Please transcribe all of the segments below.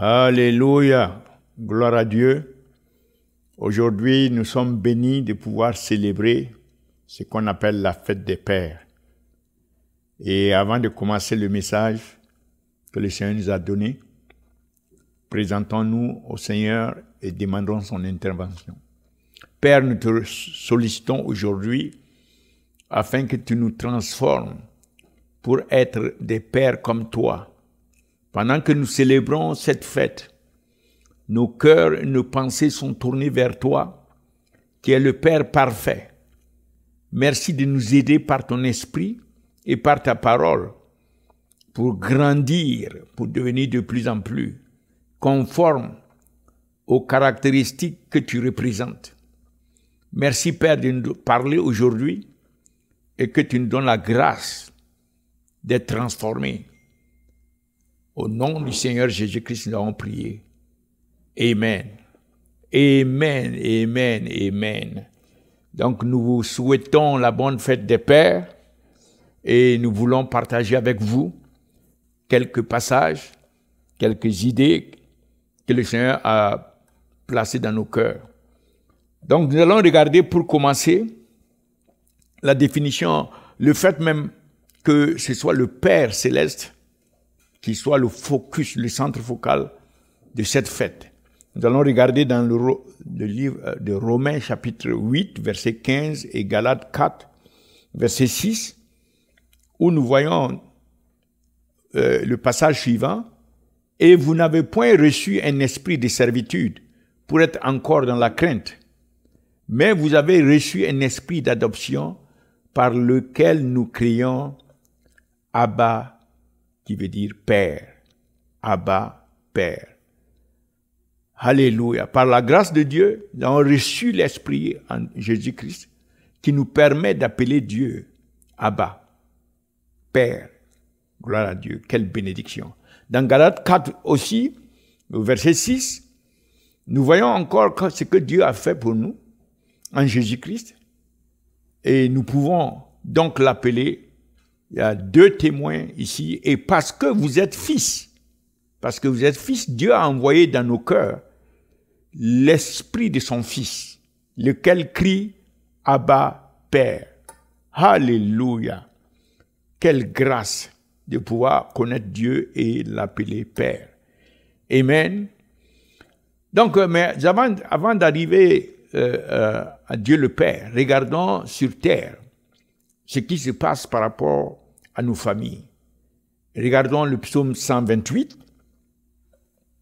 Alléluia, gloire à Dieu. Aujourd'hui, nous sommes bénis de pouvoir célébrer ce qu'on appelle la fête des Pères. Et avant de commencer le message que le Seigneur nous a donné, présentons-nous au Seigneur et demandons son intervention. Père, nous te sollicitons aujourd'hui afin que tu nous transformes pour être des pères comme toi. Pendant que nous célébrons cette fête, nos cœurs et nos pensées sont tournés vers toi, qui es le Père parfait. Merci de nous aider par ton esprit et par ta parole pour grandir, pour devenir de plus en plus conforme aux caractéristiques que tu représentes. Merci Père de nous parler aujourd'hui et que tu nous donnes la grâce d'être transformés. Au nom du Seigneur Jésus-Christ, nous avons prié. Amen. Amen, amen, amen. Donc nous vous souhaitons la bonne fête des Pères et nous voulons partager avec vous quelques passages, quelques idées que le Seigneur a placées dans nos cœurs. Donc nous allons regarder pour commencer la définition, le fait même que ce soit le Père céleste qui soit le focus, le centre focal de cette fête. Nous allons regarder dans le livre de Romains chapitre 8, verset 15 et Galates 4, verset 6, où nous voyons le passage suivant. « Et vous n'avez point reçu un esprit de servitude pour être encore dans la crainte, mais vous avez reçu un esprit d'adoption par lequel nous crions « Abba » qui veut dire Père. Abba, Père. Alléluia. Par la grâce de Dieu, nous avons reçu l'Esprit en Jésus-Christ qui nous permet d'appeler Dieu Abba, Père. Gloire à Dieu. Quelle bénédiction. Dans Galates 4 aussi, au verset 6, nous voyons encore ce que Dieu a fait pour nous en Jésus-Christ. Et nous pouvons donc l'appeler. Il y a deux témoins ici. Et parce que vous êtes fils, Dieu a envoyé dans nos cœurs l'esprit de son Fils, lequel crie « Abba, Père ». Alléluia. Quelle grâce de pouvoir connaître Dieu et l'appeler Père. Amen. Donc, mais avant d'arriver à Dieu le Père, regardons sur terre ce qui se passe par rapport à nos familles. Regardons le psaume 128.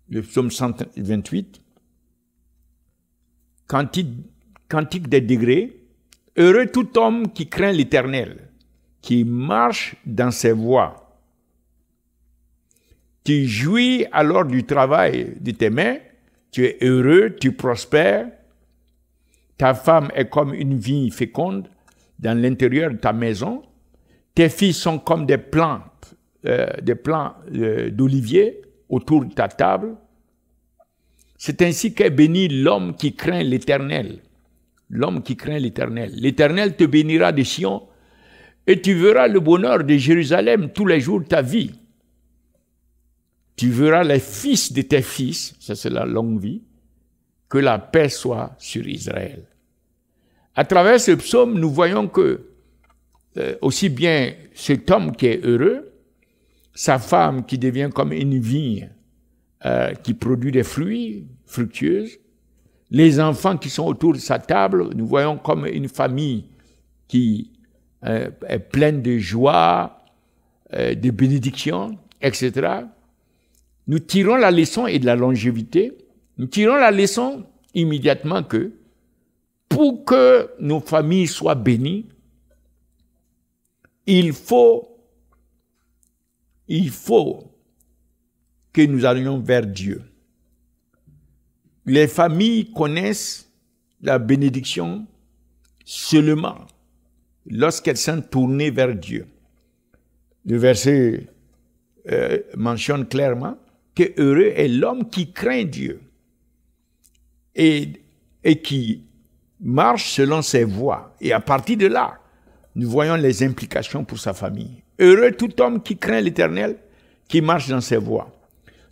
Le psaume 128. Cantique des degrés. Heureux tout homme qui craint l'Éternel, qui marche dans ses voies. Tu jouis alors du travail de tes mains, tu es heureux, tu prospères. Ta femme est comme une vigne féconde dans l'intérieur de ta maison. Tes filles sont comme des plants d'olivier autour de ta table. C'est ainsi qu'est béni l'homme qui craint l'Éternel. L'homme qui craint l'Éternel. L'Éternel te bénira de Sion et tu verras le bonheur de Jérusalem tous les jours de ta vie. Tu verras les fils de tes fils, ça c'est la longue vie, que la paix soit sur Israël. À travers ce psaume, nous voyons que aussi bien cet homme qui est heureux, sa femme qui devient comme une vigne qui produit des fruits fructueuses, les enfants qui sont autour de sa table, nous voyons comme une famille qui est pleine de joie, de bénédictions, etc. Nous tirons la leçon et de la longévité. Nous tirons la leçon immédiatement que pour que nos familles soient bénies, il faut que nous allions vers Dieu. Les familles connaissent la bénédiction seulement lorsqu'elles sont tournées vers Dieu. Le verset mentionne clairement que heureux est l'homme qui craint Dieu et qui marche selon ses voies. Et à partir de là, nous voyons les implications pour sa famille. Heureux tout homme qui craint l'Éternel, qui marche dans ses voies.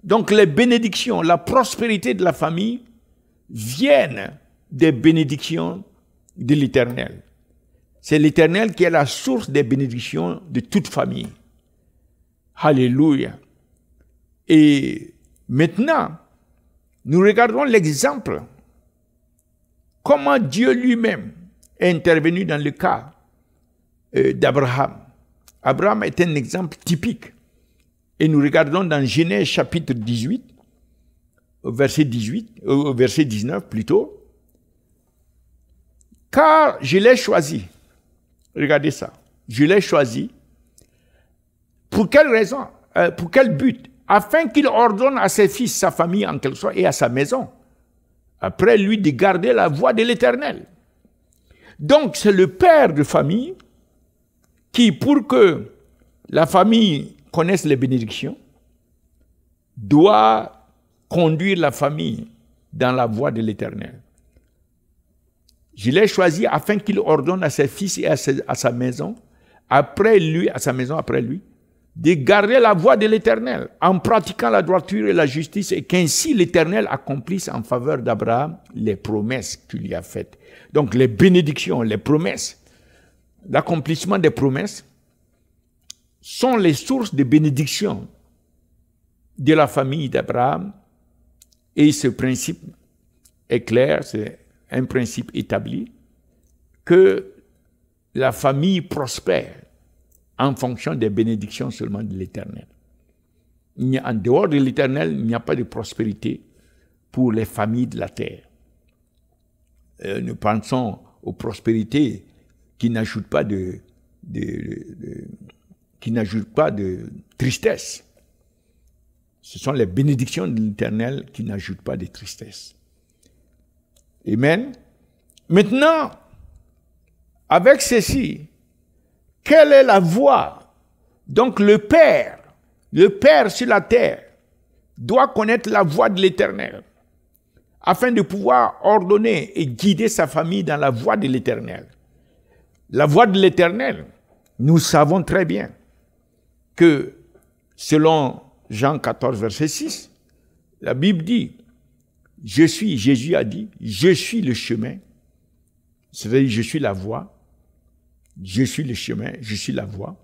Donc les bénédictions, la prospérité de la famille viennent des bénédictions de l'Éternel. C'est l'Éternel qui est la source des bénédictions de toute famille. Alléluia. Et maintenant, nous regardons l'exemple. Comment Dieu lui-même est intervenu dans le cas d'Abraham. Abraham est un exemple typique. Et nous regardons dans Genèse chapitre 18, verset 19 plutôt. Car je l'ai choisi. Regardez ça. Je l'ai choisi. Pour quelle raison? Pour quel but? Afin qu'il ordonne à ses fils, sa famille en quelque sorte, et à sa maison, après lui de garder la voie de l'Éternel. Donc c'est le père de famille qui, pour que la famille connaisse les bénédictions, doit conduire la famille dans la voie de l'Éternel. Je l'ai choisi afin qu'il ordonne à ses fils et à sa maison, après lui, de garder la voie de l'Éternel, en pratiquant la droiture et la justice, et qu'ainsi l'Éternel accomplisse en faveur d'Abraham les promesses qu'il lui a faites. Donc les bénédictions, les promesses, l'accomplissement des promesses sont les sources de bénédiction de la famille d'Abraham. Et ce principe est clair, c'est un principe établi, que la famille prospère en fonction des bénédictions seulement de l'Éternel. En dehors de l'Éternel, il n'y a pas de prospérité pour les familles de la terre. Nous pensons aux prospérités qui n'ajoutent pas de tristesse. Ce sont les bénédictions de l'Éternel qui n'ajoutent pas de tristesse. Amen. Maintenant, avec ceci, quelle est la voie? Donc le Père sur la terre, doit connaître la voie de l'Éternel, afin de pouvoir ordonner et guider sa famille dans la voie de l'Éternel. La voie de l'Éternel, nous savons très bien que, selon Jean 14, verset 6, la Bible dit, Jésus a dit, je suis le chemin, c'est-à-dire je suis la voie, je suis le chemin, je suis la voie,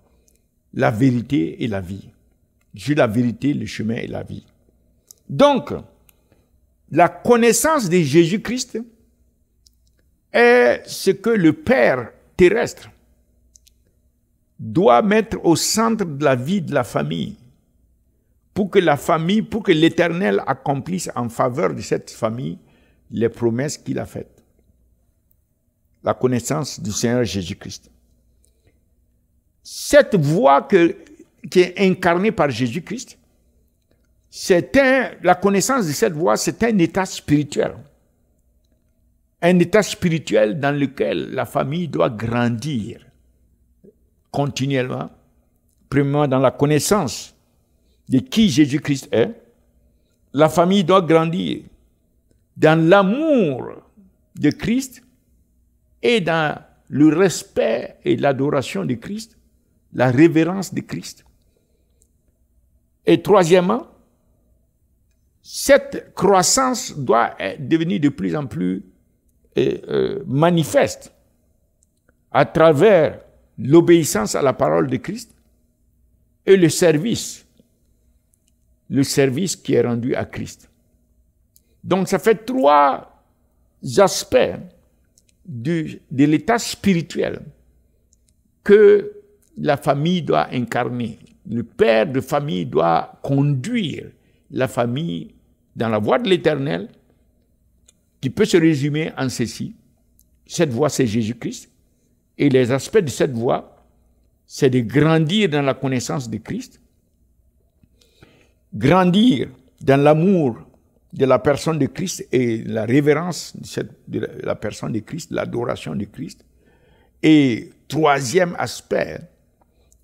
la vérité et la vie. Je suis la vérité, le chemin et la vie. Donc, la connaissance de Jésus-Christ est ce que le Père terrestre doit mettre au centre de la vie de la famille, pour que l'Éternel accomplisse en faveur de cette famille les promesses qu'il a faites. La connaissance du Seigneur Jésus-Christ. Cette voie qui est incarnée par Jésus-Christ, la connaissance de cette voie, c'est un état spirituel. Un état spirituel dans lequel la famille doit grandir continuellement, premièrement dans la connaissance de qui Jésus-Christ est. La famille doit grandir dans l'amour de Christ et dans le respect et l'adoration de Christ, la révérence de Christ. Et troisièmement, cette croissance doit devenir de plus en plus manifeste à travers l'obéissance à la parole de Christ et le service qui est rendu à Christ. Donc ça fait trois aspects de l'état spirituel que la famille doit incarner. Le père de famille doit conduire la famille dans la voie de l'Éternel, qui peut se résumer en ceci. Cette voie, c'est Jésus-Christ. Et les aspects de cette voie, c'est de grandir dans la connaissance de Christ, grandir dans l'amour de la personne de Christ et la révérence de la personne de Christ, l'adoration de Christ. Et troisième aspect,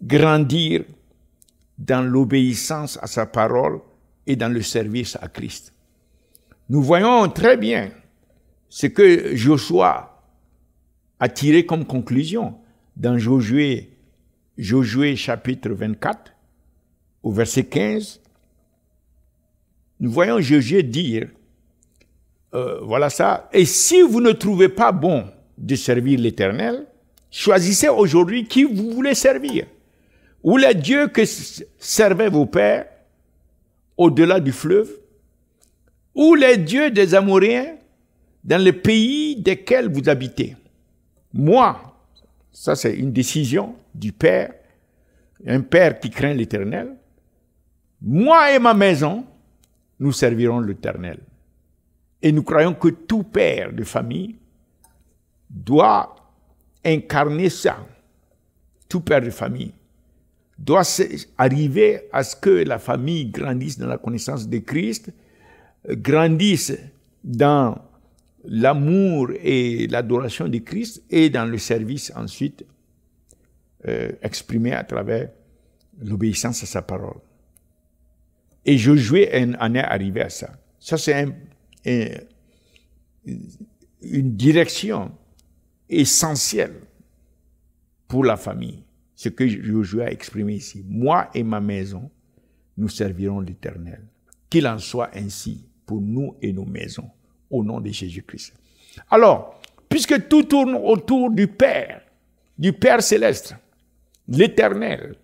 grandir dans l'obéissance à sa parole et dans le service à Christ. Nous voyons très bien ce que Josué a tiré comme conclusion dans Josué chapitre 24, au verset 15. nous voyons Josué dire, voilà ça, et si vous ne trouvez pas bon de servir l'Éternel, choisissez aujourd'hui qui vous voulez servir. Ou les dieux que servaient vos pères au-delà du fleuve, ou les dieux des Amoréens dans le pays desquels vous habitez. Moi, ça c'est une décision du Père, un Père qui craint l'Éternel. Moi et ma maison, nous servirons l'Éternel. Et nous croyons que tout père de famille doit incarner ça. Tout père de famille doit arriver à ce que la famille grandisse dans la connaissance de Christ, grandisse dans l'amour et l'adoration de Christ et dans le service ensuite exprimé à travers l'obéissance à sa parole. Et Josué en est arrivé à ça. Ça, c'est une direction essentielle pour la famille. Ce que Josué a exprimé ici. Moi et ma maison, nous servirons l'Éternel. Qu'il en soit ainsi pour nous et nos maisons, au nom de Jésus-Christ. Alors, puisque tout tourne autour du Père céleste, l'Éternel,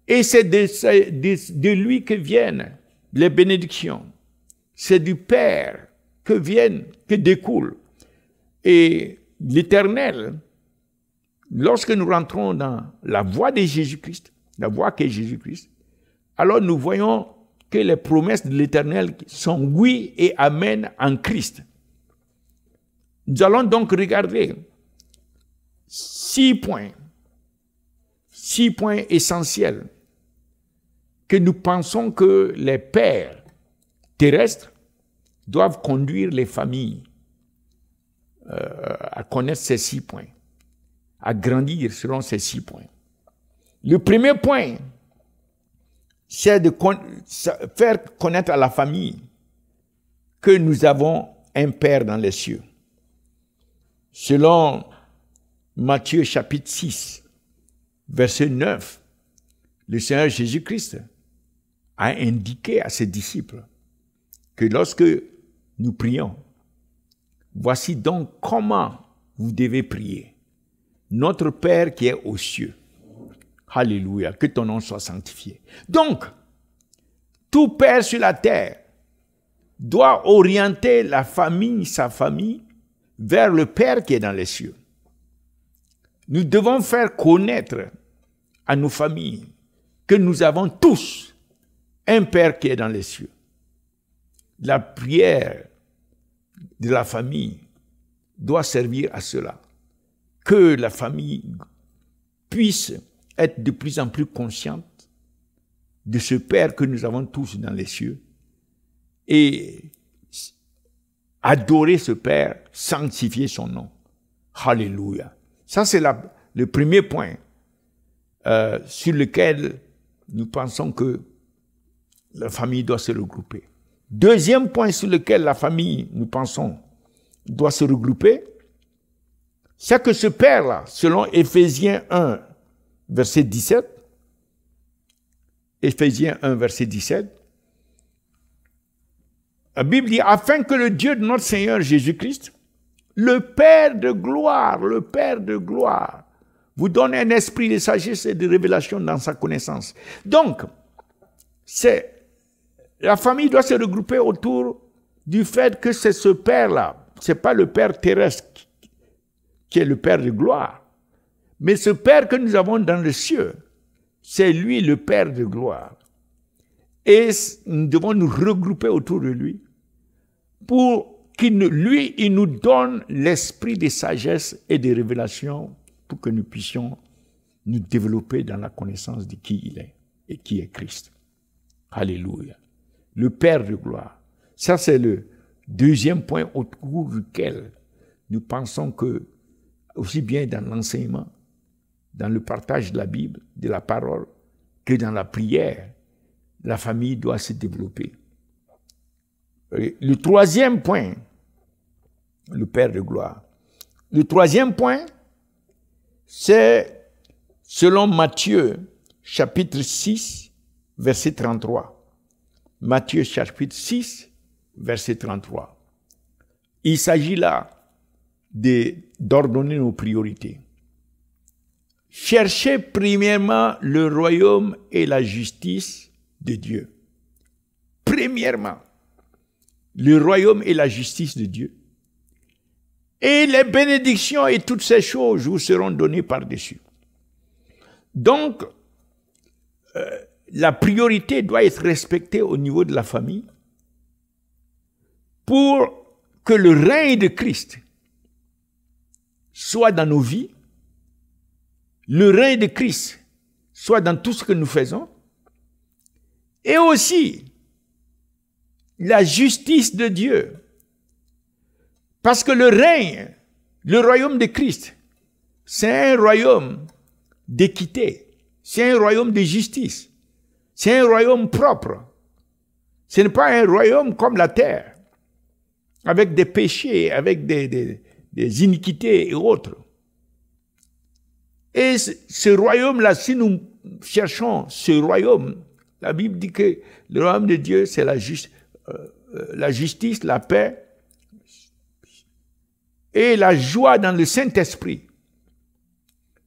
et c'est de lui que viennent les bénédictions, c'est du Père que découle. Et l'Éternel, lorsque nous rentrons dans la voie de Jésus-Christ, la voie qu'est Jésus-Christ, alors nous voyons que les promesses de l'Éternel sont oui et amen en Christ. Nous allons donc regarder 6 points essentiels que nous pensons que les pères terrestres doivent conduire les familles à connaître ces 6 points, à grandir selon ces 6 points. Le premier point, c'est de faire connaître à la famille que nous avons un Père dans les cieux. Selon Matthieu chapitre 6, verset 9, le Seigneur Jésus-Christ a indiqué à ses disciples que lorsque nous prions, voici donc comment vous devez prier. Notre Père qui est aux cieux. Alléluia, que ton nom soit sanctifié. Donc, tout père sur la terre doit orienter la famille, sa famille, vers le Père qui est dans les cieux. Nous devons faire connaître à nos familles que nous avons tous un Père qui est dans les cieux. La prière de la famille doit servir à cela. Que la famille puisse être de plus en plus consciente de ce Père que nous avons tous dans les cieux et adorer ce Père, sanctifier son nom. Alléluia. Ça, c'est le premier point sur lequel nous pensons que la famille doit se regrouper. Deuxième point sur lequel la famille, nous pensons, doit se regrouper, c'est que ce Père-là, selon Éphésiens 1, verset 17, Éphésiens 1, verset 17, la Bible dit, afin que le Dieu de notre Seigneur Jésus-Christ, le Père de gloire, vous donne un esprit de sagesse et de révélation dans sa connaissance. Donc, la famille doit se regrouper autour du fait que c'est ce Père-là, c'est pas le Père terrestre qui est le Père de gloire, mais ce Père que nous avons dans le cieux, c'est lui le Père de gloire. Et nous devons nous regrouper autour de lui pour qu'il nous donne l'esprit de sagesse et de révélation pour que nous puissions nous développer dans la connaissance de qui il est et qui est Christ. Alléluia. Le Père de gloire. Ça, c'est le deuxième point autour duquel nous pensons que, aussi bien dans l'enseignement, dans le partage de la Bible, de la parole, que dans la prière, la famille doit se développer. Le troisième point, le Père de gloire. Le troisième point, c'est selon Matthieu, chapitre 6, verset 33. Matthieu chapitre 6, verset 33. Il s'agit là d'ordonner nos priorités. Cherchez premièrement le royaume et la justice de Dieu. Premièrement, le royaume et la justice de Dieu. Et les bénédictions et toutes ces choses vous seront données par-dessus. Donc, la priorité doit être respectée au niveau de la famille pour que le règne de Christ soit dans nos vies, le règne de Christ soit dans tout ce que nous faisons, et aussi la justice de Dieu. Parce que le règne, le royaume de Christ, c'est un royaume d'équité, c'est un royaume de justice, c'est un royaume propre. Ce n'est pas un royaume comme la terre, avec des péchés, avec des iniquités et autres. Et ce royaume-là, si nous cherchons ce royaume, la Bible dit que le royaume de Dieu, c'est la justice, la paix et la joie dans le Saint-Esprit.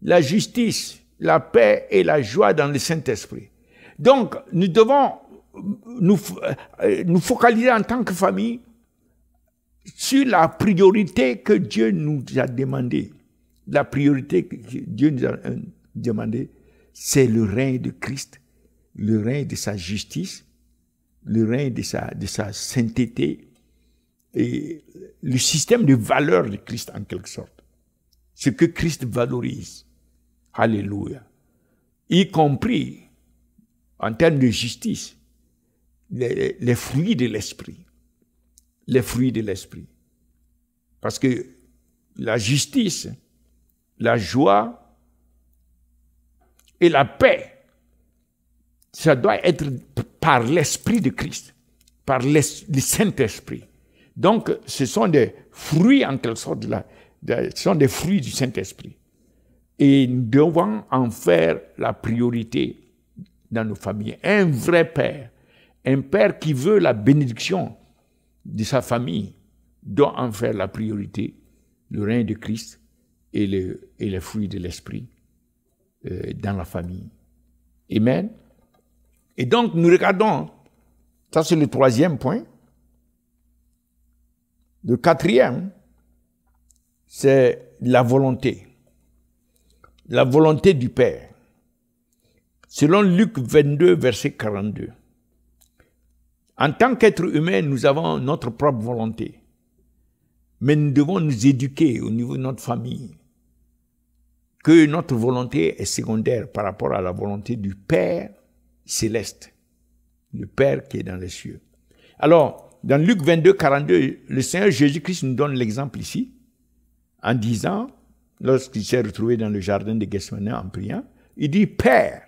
La justice, la paix et la joie dans le Saint-Esprit. Donc, nous devons nous focaliser en tant que famille sur la priorité que Dieu nous a demandée. La priorité que Dieu nous a demandée, c'est le règne de Christ, le règne de sa justice, le règne de sa sainteté et le système de valeurs de Christ en quelque sorte. Ce que Christ valorise. Alléluia. Y compris en termes de justice, les fruits de l'esprit. Les fruits de l'esprit. Parce que la justice, la joie et la paix, ça doit être par l'Esprit de Christ, par le Saint-Esprit. Donc, ce sont des fruits en quelque sorte, ce sont des fruits du Saint-Esprit. Et nous devons en faire la priorité dans nos familles. Un vrai père, un père qui veut la bénédiction de sa famille, doit en faire la priorité, le règne de Christ et les fruits de l'esprit dans la famille. Amen. Et donc, nous regardons, ça c'est le troisième point. Le quatrième, c'est la volonté. La volonté du Père. Selon Luc 22, verset 42. En tant qu'être humain, nous avons notre propre volonté. Mais nous devons nous éduquer au niveau de notre famille. Que notre volonté est secondaire par rapport à la volonté du Père céleste. Le Père qui est dans les cieux. Alors, dans Luc 22, 42, le Seigneur Jésus-Christ nous donne l'exemple ici, en disant, lorsqu'il s'est retrouvé dans le jardin de Gethsemane en priant, il dit, Père,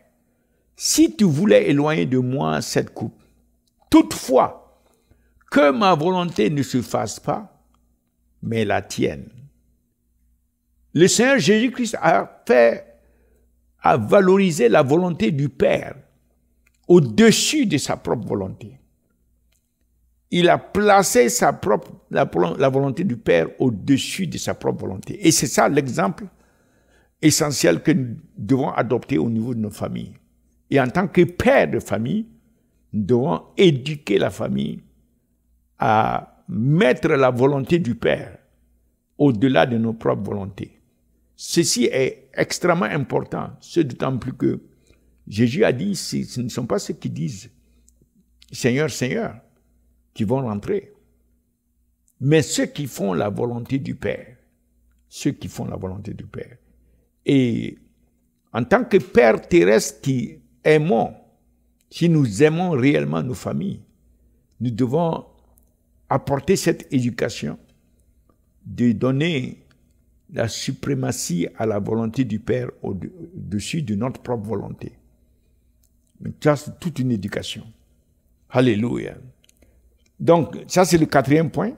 si tu voulais éloigner de moi cette coupe, toutefois, que ma volonté ne se fasse pas, mais la tienne. Le Seigneur Jésus-Christ a valorisé la volonté du Père au-dessus de sa propre volonté. Il a placé la volonté du Père au-dessus de sa propre volonté. Et c'est ça l'exemple essentiel que nous devons adopter au niveau de nos familles. Et en tant que père de famille, nous devons éduquer la famille à mettre la volonté du Père au-delà de nos propres volontés. Ceci est extrêmement important, ce d'autant plus que Jésus a dit, ce ne sont pas ceux qui disent « Seigneur, Seigneur » qui vont rentrer, mais ceux qui font la volonté du Père. Ceux qui font la volonté du Père. Et en tant que Père terrestre qui aimons, si nous aimons réellement nos familles, nous devons apporter cette éducation de donner la suprématie à la volonté du Père au-dessus de notre propre volonté. Mais ça, c'est toute une éducation. Alléluia. Donc, ça, c'est le quatrième point.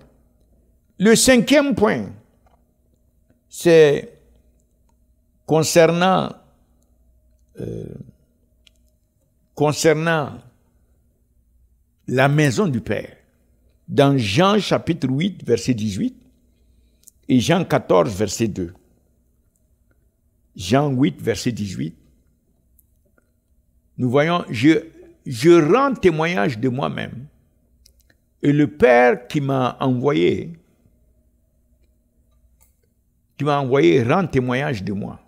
Le cinquième point, c'est concernant la maison du Père. Dans Jean chapitre 8, verset 18 et Jean 14, verset 2. Jean 8, verset 18. Nous voyons, je rends témoignage de moi-même et le Père qui m'a envoyé rend témoignage de moi.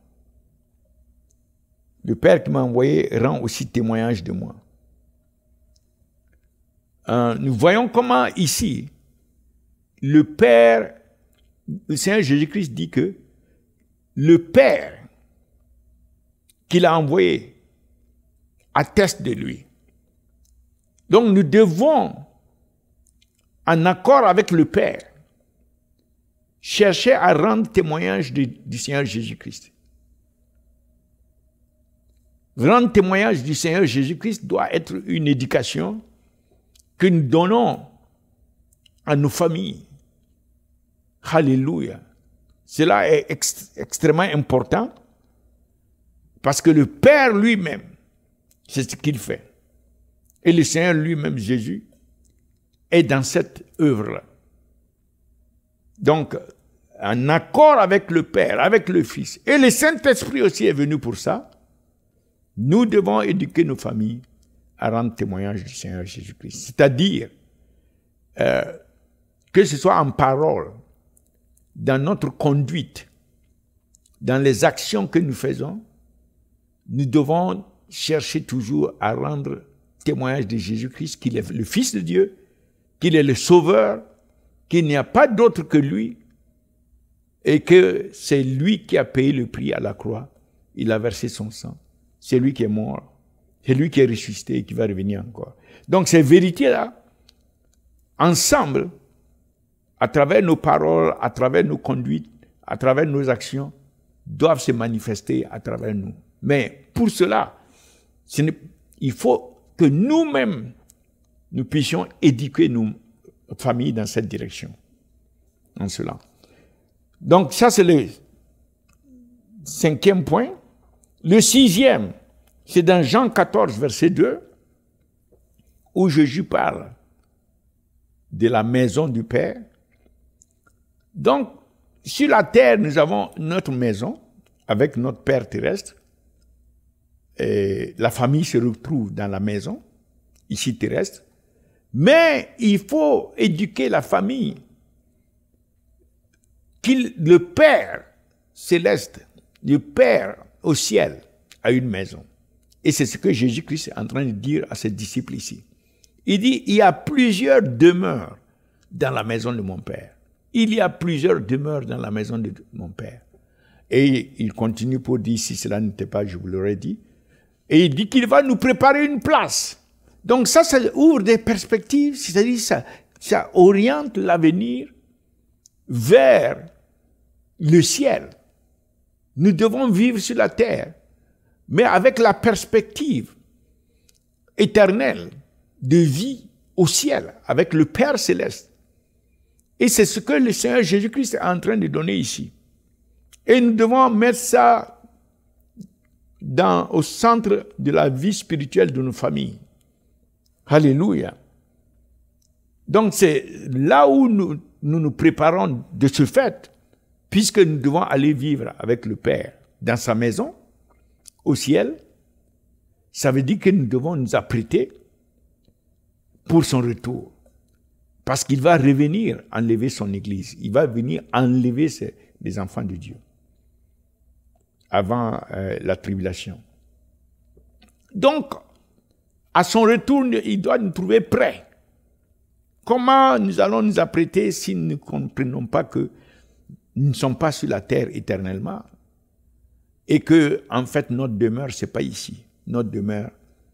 Le Père qui m'a envoyé rend aussi témoignage de moi. Nous voyons comment ici, le Père, le Seigneur Jésus-Christ dit que le Père qu'il a envoyé atteste de lui. Donc nous devons, en accord avec le Père, chercher à rendre témoignage du Seigneur Jésus-Christ. Rendre témoignage du Seigneur Jésus-Christ doit être une éducation que nous donnons à nos familles. Alléluia. Cela est extrêmement important parce que le Père lui-même, c'est ce qu'il fait. Et le Seigneur lui-même, Jésus, est dans cette œuvre-là. Donc, en accord avec le Père, avec le Fils, et le Saint-Esprit aussi est venu pour ça, nous devons éduquer nos familles à rendre témoignage du Seigneur Jésus-Christ. C'est-à-dire, que ce soit en parole, dans notre conduite, dans les actions que nous faisons, nous devons chercher toujours à rendre témoignage de Jésus-Christ, qu'il est le Fils de Dieu, qu'il est le Sauveur, qu'il n'y a pas d'autre que lui, et que c'est lui qui a payé le prix à la croix. Il a versé son sang. C'est lui qui est mort. C'est lui qui est ressuscité et qui va revenir encore. Donc ces vérités-là, ensemble, à travers nos paroles, à travers nos conduites, à travers nos actions, doivent se manifester à travers nous. Mais pour cela, il faut que nous-mêmes, nous puissions éduquer nos familles dans cette direction. En cela. Donc ça, c'est le 5e point. Le 6e, c'est dans Jean 14, verset 2, où Jésus parle de la maison du Père. Donc, sur la terre, nous avons notre maison avec notre Père terrestre. Et la famille se retrouve dans la maison, ici terrestre. Mais il faut éduquer la famille. Le Père céleste, le Père au ciel, a une maison. Et c'est ce que Jésus-Christ est en train de dire à ses disciples ici. Il dit, il y a plusieurs demeures dans la maison de mon Père. Il y a plusieurs demeures dans la maison de mon Père. Et il continue pour dire, si cela n'était pas, je vous l'aurais dit. Et il dit qu'il va nous préparer une place. Donc ça ouvre des perspectives, c'est-à-dire ça oriente l'avenir vers le ciel. Nous devons vivre sur la terre, mais avec la perspective éternelle de vie au ciel, avec le Père céleste. Et c'est ce que le Seigneur Jésus-Christ est en train de donner ici. Et nous devons mettre ça au centre de la vie spirituelle de nos familles. Alléluia. Donc c'est là où nous préparons de ce fait, puisque nous devons aller vivre avec le Père dans sa maison, au ciel. Ça veut dire que nous devons nous apprêter pour son retour. Parce qu'il va revenir enlever son Église. Il va venir enlever les enfants de Dieu avant la tribulation. Donc, à son retour, il doit nous trouver prêts. Comment nous allons nous apprêter si nous ne comprenons pas que nous ne sommes pas sur la terre éternellement et que, en fait, notre demeure, ce n'est pas ici. Notre demeure,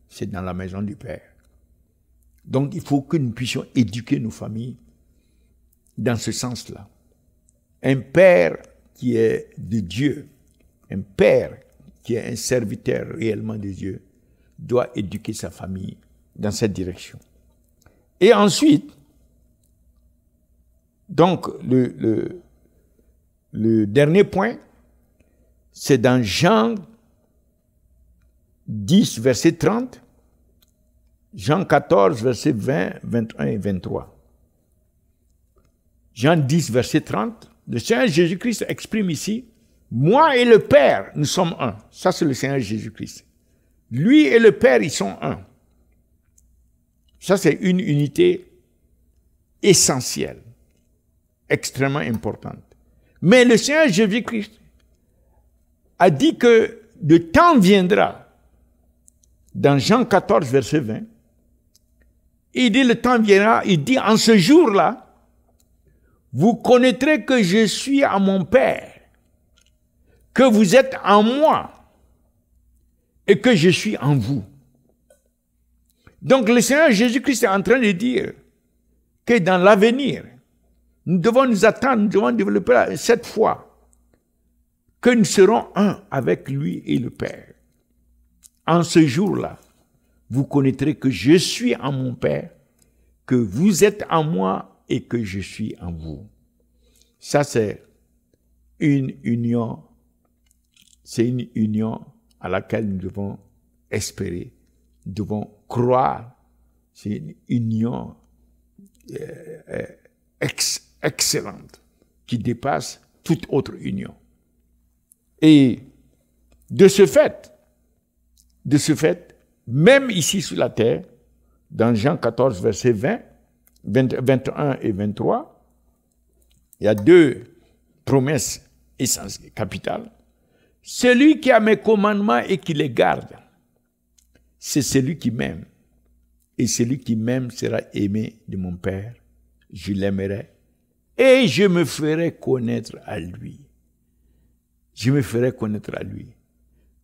c'est dans la maison du Père. Donc, il faut que nous puissions éduquer nos familles dans ce sens-là. Un père qui est de Dieu, un père qui est un serviteur réellement de Dieu, doit éduquer sa famille dans cette direction. Et ensuite, donc, le dernier point, c'est dans Jean 10, verset 30, Jean 14, versets 20, 21 et 23. Jean 10, verset 30. Le Seigneur Jésus-Christ exprime ici, moi et le Père, nous sommes un. Ça, c'est le Seigneur Jésus-Christ. Lui et le Père, ils sont un. Ça, c'est une unité essentielle, extrêmement importante. Mais le Seigneur Jésus-Christ a dit que le temps viendra, dans Jean 14, verset 20, il dit le temps viendra, il dit en ce jour-là, vous connaîtrez que je suis en mon Père, que vous êtes en moi et que je suis en vous. Donc le Seigneur Jésus-Christ est en train de dire que dans l'avenir, nous devons nous attendre, nous devons développer cette foi, que nous serons un avec lui et le Père. En ce jour-là, vous connaîtrez que je suis en mon Père, que vous êtes en moi et que je suis en vous. Ça, c'est une union. C'est une union à laquelle nous devons espérer, nous devons croire. C'est une union excellente qui dépasse toute autre union. Et de ce fait, même ici sur la terre, dans Jean 14, verset 21 et 23, il y a deux promesses essentielles, capitales. Celui qui a mes commandements et qui les garde, c'est celui qui m'aime. Et celui qui m'aime sera aimé de mon Père. Je l'aimerai et je me ferai connaître à lui. Je me ferai connaître à lui.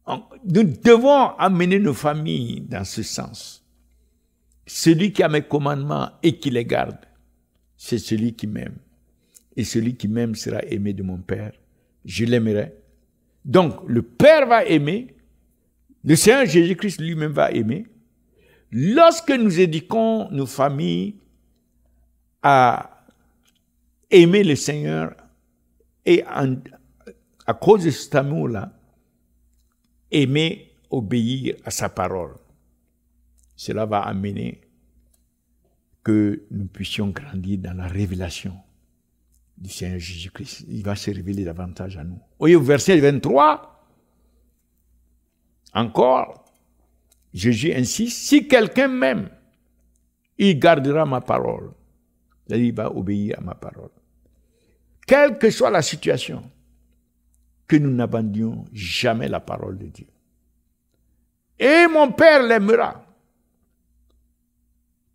Nous devons amener nos familles dans ce sens. Celui qui a mes commandements et qui les garde, c'est celui qui m'aime. Et celui qui m'aime sera aimé de mon Père. Je l'aimerai. Donc, le Père va aimer. Le Seigneur Jésus-Christ lui-même va aimer. Lorsque nous éduquons nos familles à aimer le Seigneur et à cause de cet amour-là, aimer, obéir à sa parole. Cela va amener que nous puissions grandir dans la révélation du Seigneur Jésus-Christ. Il va se révéler davantage à nous. Au verset 23, encore, Jésus insiste, si quelqu'un m'aime, il gardera ma parole. C'est-à-dire, il va obéir à ma parole. Quelle que soit la situation, que nous n'abandonnions jamais la parole de Dieu. Et mon Père l'aimera.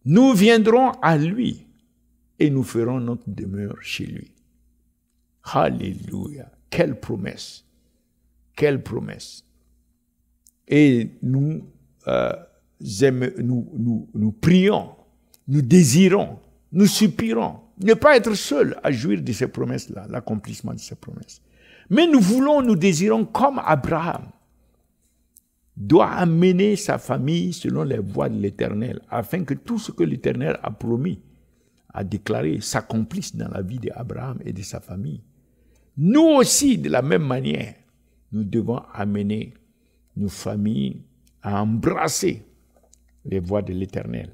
Nous viendrons à lui et nous ferons notre demeure chez lui. Alléluia. Quelle promesse. Quelle promesse. Et nous prions, nous désirons, nous soupirons. Ne pas être seuls à jouir de ces promesses-là, l'accomplissement de ces promesses. Mais nous désirons comme Abraham doit amener sa famille selon les voies de l'Éternel, afin que tout ce que l'Éternel a promis, a déclaré, s'accomplisse dans la vie d'Abraham et de sa famille. Nous aussi, de la même manière, nous devons amener nos familles à embrasser les voies de l'Éternel,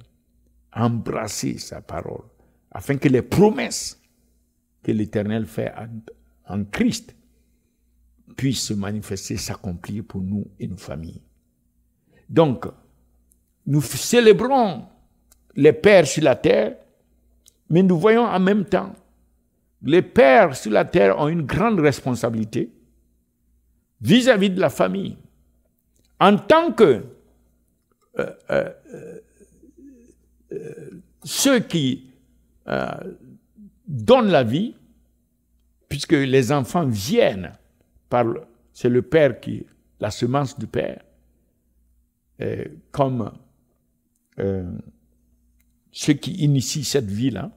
embrasser sa parole, afin que les promesses que l'Éternel fait en Christ puissent se manifester, s'accomplir pour nous et nos familles. Donc, nous célébrons les pères sur la terre, mais nous voyons en même temps, les pères sur la terre ont une grande responsabilité vis-à-vis de la famille. En tant que ceux qui donnent la vie, puisque les enfants viennent c'est le père qui, la semence du père, comme ceux qui initient cette vie-là,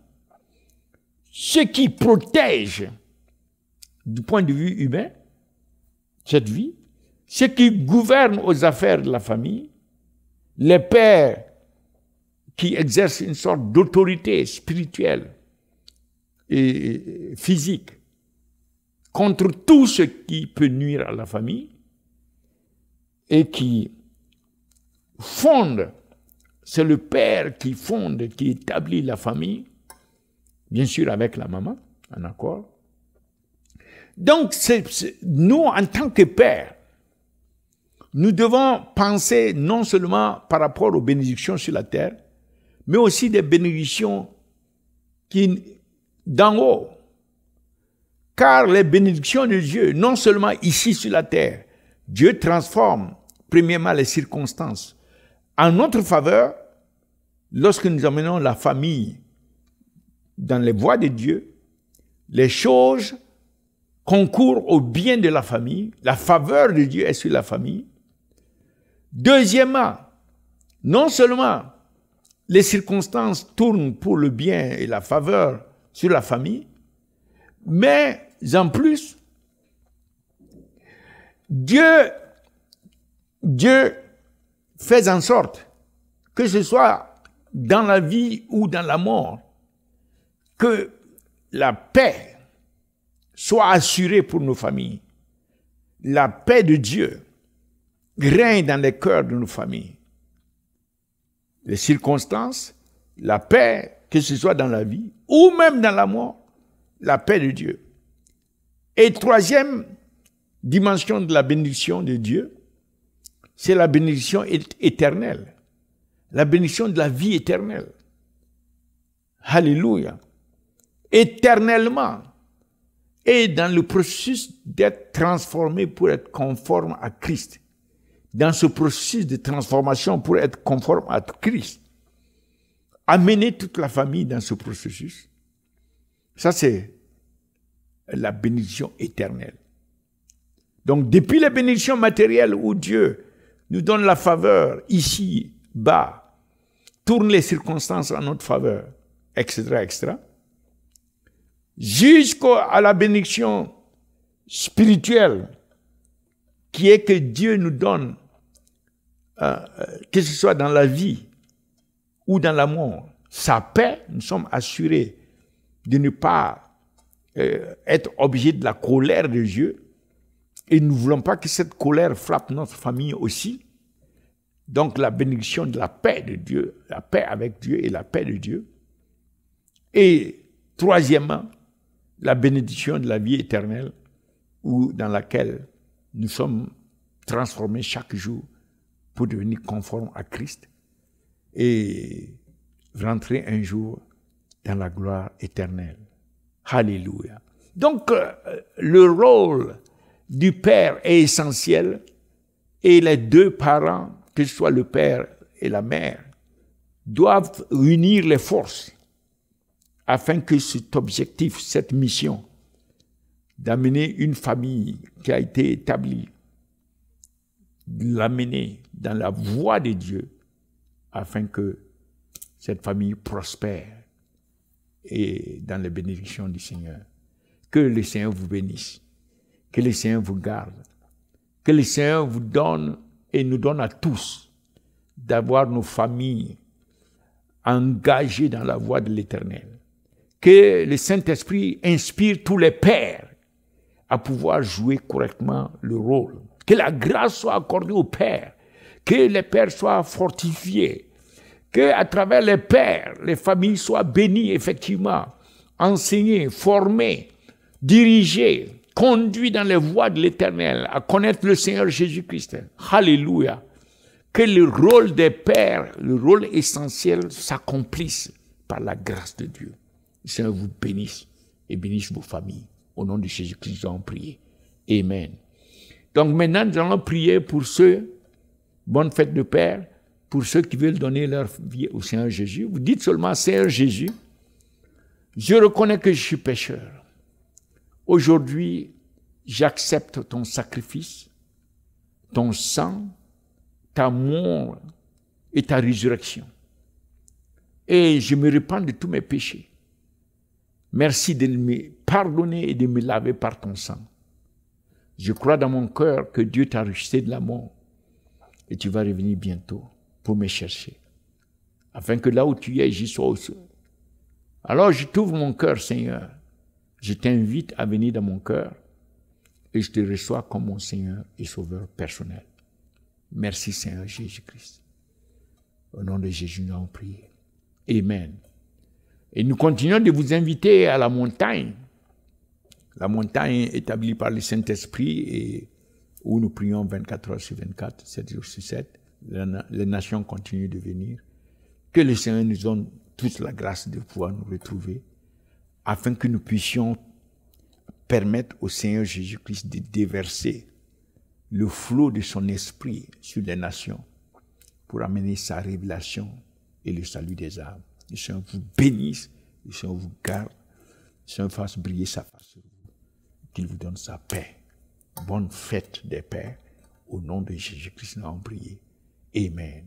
ceux qui protègent du point de vue humain cette vie, ceux qui gouvernent aux affaires de la famille, les pères qui exercent une sorte d'autorité spirituelle et physique contre tout ce qui peut nuire à la famille et qui fondent c'est le père qui fonde, qui établit la famille, bien sûr avec la maman, en accord. Donc, nous, en tant que pères, nous devons penser non seulement par rapport aux bénédictions sur la terre, mais aussi des bénédictions d'en haut. Car les bénédictions de Dieu, non seulement ici sur la terre, Dieu transforme premièrement les circonstances en notre faveur lorsque nous amenons la famille dans les voies de Dieu. Les choses concourent au bien de la famille, la faveur de Dieu est sur la famille. Deuxièmement, non seulement les circonstances tournent pour le bien et la faveur sur la famille, mais en plus, Dieu fait en sorte que ce soit dans la vie ou dans la mort, que la paix soit assurée pour nos familles. La paix de Dieu règne dans les cœurs de nos familles. Les circonstances, la paix, que ce soit dans la vie ou même dans la mort, la paix de Dieu. Et troisième dimension de la bénédiction de Dieu, c'est la bénédiction éternelle. La bénédiction de la vie éternelle. Alléluia. Éternellement. Et dans le processus d'être transformé pour être conforme à Christ. Dans ce processus de transformation pour être conforme à Christ. Amener toute la famille dans ce processus. Ça, c'est la bénédiction éternelle. Donc, depuis les bénédictions matérielles où Dieu nous donne la faveur ici, bas, tourne les circonstances en notre faveur, etc., etc., jusqu'à la bénédiction spirituelle qui est que Dieu nous donne, que ce soit dans la vie ou dans la mort, sa paix, nous sommes assurés de ne pas être objet de la colère de Dieu. Et nous ne voulons pas que cette colère frappe notre famille aussi. Donc la bénédiction de la paix de Dieu, la paix avec Dieu et la paix de Dieu. Et troisièmement, la bénédiction de la vie éternelle, dans laquelle nous sommes transformés chaque jour pour devenir conformes à Christ et rentrer un jour dans la gloire éternelle. Alléluia. Donc, le rôle du père est essentiel et les deux parents, que ce soit le père et la mère, doivent unir les forces afin que cet objectif, cette mission d'amener une famille qui a été établie, de l'amener dans la voie de Dieu afin que cette famille prospère et dans les bénédictions du Seigneur. Que le Seigneur vous bénisse, que le Seigneur vous garde, que le Seigneur vous donne et nous donne à tous d'avoir nos familles engagées dans la voie de l'Éternel. Que le Saint-Esprit inspire tous les pères à pouvoir jouer correctement le rôle. Que la grâce soit accordée aux pères, que les pères soient fortifiés, que à travers les pères, les familles soient bénies effectivement, enseignées, formées, dirigées, conduites dans les voies de l'Éternel, à connaître le Seigneur Jésus-Christ. Alléluia. Que le rôle des pères, le rôle essentiel s'accomplisse par la grâce de Dieu. Le Seigneur vous bénisse et bénisse vos familles. Au nom de Jésus-Christ, nous allons prier. Amen. Donc maintenant, nous allons prier pour ceux, bonne fête de Père, pour ceux qui veulent donner leur vie au Seigneur Jésus. Vous dites seulement, Seigneur Jésus, je reconnais que je suis pécheur. Aujourd'hui, j'accepte ton sacrifice, ton sang, ta mort et ta résurrection. Et je me repens de tous mes péchés. Merci de me pardonner et de me laver par ton sang. Je crois dans mon cœur que Dieu t'a ressuscité de la mort et tu vas revenir bientôt pour me chercher, afin que là où tu es, j'y sois aussi. Alors je t'ouvre mon cœur, Seigneur. Je t'invite à venir dans mon cœur et je te reçois comme mon Seigneur et Sauveur personnel. Merci, Seigneur Jésus-Christ. Au nom de Jésus, nous avons prié. Amen. Et nous continuons de vous inviter à la montagne. La montagne établie par le Saint-Esprit et où nous prions 24 heures sur 24, 7 jours sur 7. Les nations continuent de venir. Que le Seigneur nous donne toute la grâce de pouvoir nous retrouver afin que nous puissions permettre au Seigneur Jésus-Christ de déverser le flot de son esprit sur les nations pour amener sa révélation et le salut des âmes. Le Seigneur vous bénisse, le Seigneur vous garde, le Seigneur fasse briller sa face sur vous, qu'il vous donne sa paix. Bonne fête des pères, au nom de Jésus-Christ, nous avons prié. Amen.